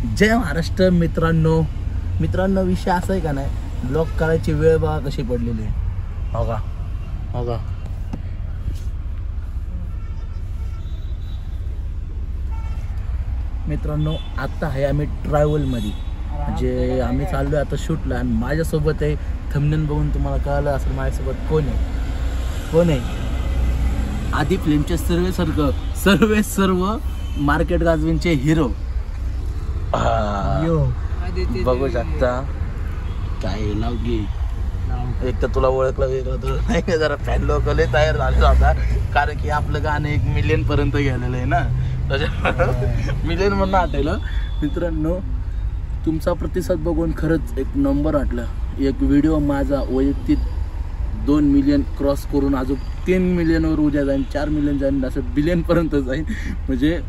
जय महाराष्ट्र मित्रांनो. विषय असा आहे का नाही, ब्लॉग करायची वेळ बघा कशी पडलेली आहे. बघा मित्रांनो, आता आहे आम्ही ट्रॅव्हलमध्ये, म्हणजे आम्ही चाललोय आता शूटला. आणि माझ्यासोबत आहे, थंबनेल बघून तुम्हाला कळलं असेल माझ्यासोबत कोण आहे. आधी फिल्मचे सर्व मार्केट गाजवींचे हिरो बघू शकता. काय नाव घे, एक तर तुला ओळखलं वेगळं तर नाही, जरा फॅन लोक लय तयार झाले होता, कारण की आपलं गाणं 1 मिलियन पर्यंत गेलेलं आहे ना, त्याच्या मिलियन म्हणून आठवलं. मित्रांनो, तुमचा प्रतिसाद बघून खरंच एक नंबर वाटला. एक व्हिडिओ माझा वैयक्तिक 2 मिलियन क्रॉस करून अजून 3 मिलियनवर उद्या जाईन, 4 मिलियन जाईन, असं बिलियनपर्यंत जाईन. म्हणजे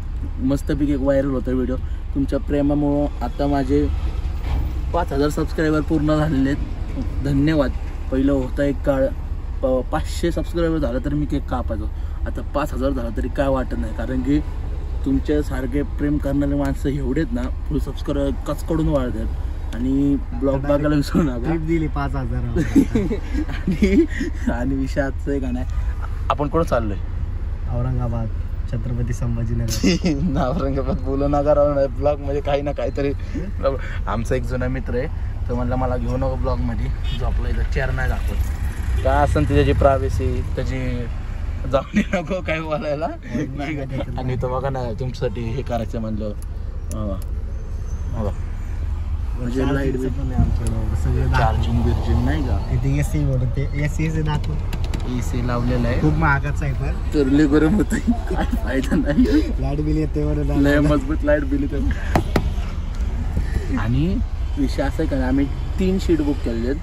मस्तपैकी एक व्हायरल होता व्हिडिओ. तुमच्या प्रेमामुळं आता माझे 5000 सबस्क्रायबर पूर्ण झालेले आहेत. धन्यवाद. पहिलं होता एक काळ 500 सबस्क्रायबर झालं तर मी केक कापायचो. आता 5000 झालं तरी काय वाटत नाही, कारण की तुमच्यासारखे प्रेम करणारे माणसं एवढेच ना, फुल सबस्क्रायबर कचकडून वाढतात. आणि ब्लॉग बघायला विसरू नका. दिली 5000. आणि विषयाचं आहे का नाही, आपण कुठं चाललोय? औरंगाबाद, छत्रपती संभाजीनगर. औरंगाबाद बोलू नका ब्लॉग मध्ये काही ना काहीतरी. आमचा एक जुना मित्र आहे, तो म्हणला मला घेऊ नको ब्लॉग मध्ये, झोपला इथं चेअर नाही दाखवत, काय असेल त्याची प्रायव्हसी, त्याची जाऊन नको काय बोलायला नाही. आणि तो बघा ना, तुमच्यासाठी हे करायचं म्हणलं, म्हणजे लाईट चार्जिंग बिर्जिंग नाही का, तिथे एसी ते एसी दाखव. एसी लावलेला आहे, खूप महागाचा आहे पण तरले गरम होत, काय फायदा नाही. लाईट बिल येते लय मजबूत लाईट बिल येते. आणि विषय असा आहे का, आम्ही 3 शीट बुक केलेले आहेत.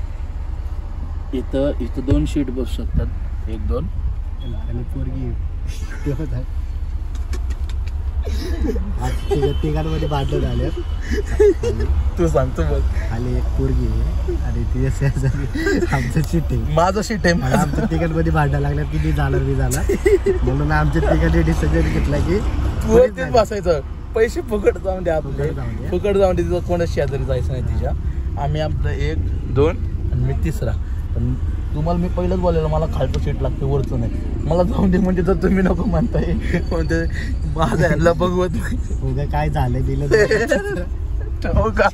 इथं 2 शीट बसू शकतात, 1-2. आणि पोरगी तिघांमध्ये भांडण झाले. तू सांगतो बघ, खाली एक पोरगी आणि ती आमचं सीट आहे, माझं सीट आहे. आमच्या तिघांमध्ये भांडण लागल्यात की मी जाणार म्हणून आमच्या तिघांनी डिसिजन घेतला की तेच बसायचं. पैसे फुकट जाऊन दे, आपले फुकट जाऊन दे. तिथं कोणाच शेजारी जायचं नाही तिच्या. आम्ही आपलं 1-2 आणि मी 3रा. पण तुम्हाला मी पहिलंच बोलायला, मला खालचं सीट लागते, वरचं नाही. मला जाऊन दे म्हणजे तर तुम्ही नको म्हणताय, म्हणजे माझं ह्याला बघवत नाही. उगा काय झालं दिलं हो का,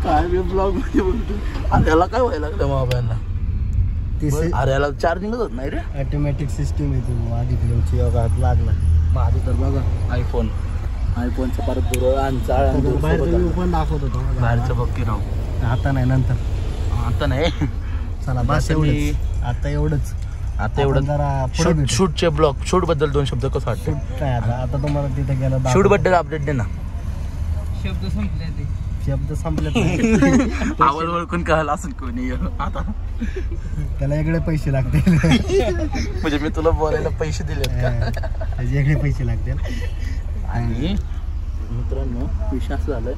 काय मी ब्लॉग मध्ये बोलतो. अरे याला काय व्हायला लागलं मोबाईलला? अरे याला चार्जिंगच होत नाही रे. ऑटोमॅटिक सिस्टीम येते आधी फिल्मची लागला. माझं तर बघा आयफोनचं परत दुरळ आणि पण दाखवत होतो बाहेरचं बघ की राहू. आता नाही, नंतर आता नाही. चला बस एवढंच, आता एवढंच. जरा शूटचे ब्लॉग, शूट बद्दल 2 शब्द कसं वाटतं? काय आता तुम्हाला तिथे गेलं, शूट बद्दल अपडेट दे ना. शब्द संपले आवड ओळखून कळलं असेल कोणी. आता त्याला वेगळे पैसे लागतील. म्हणजे मी तुला बोलायला पैसे दिलेत का? त्याचे वेगळे पैसे लागतील. आणि मित्रांनो, विषय असं झालंय,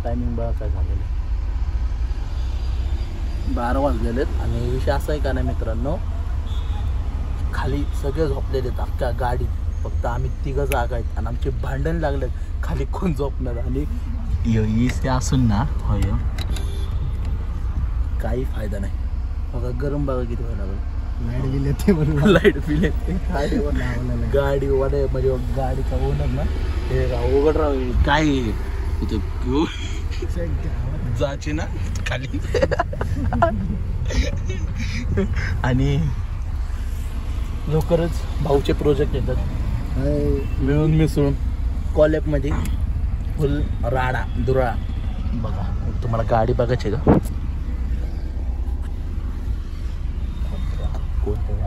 टायमिंग बघा काय झालेलं, 12 वाजलेले आहेत. आणि विषय असा आहे का नाही मित्रांनो, खाली सगळे झोपलेले आहेत अख्ख्या गाडीत, फक्त आम्ही 3 जागा आहेत. आणि आमचे भांडण लागलेत, खाली कोण झोपणार. आणि इसे असून ना होय काही फायदा नाही. बघा गरम बघा किती व्हायला लागलं. लाईट बिल येते म्हणून, लाईट बिल येते गाडी वडे, म्हणजे गाडीचा ओनर ना हे उघड राव, काय इथे घेऊ जायचे ना खाली. आणि लवकरच भाऊचे प्रोजेक्ट येतात, मिळून मिसळून कॉलेजमध्ये फुल राडा दुराळा. बघा तुम्हाला गाडी बघायची का? कोणतं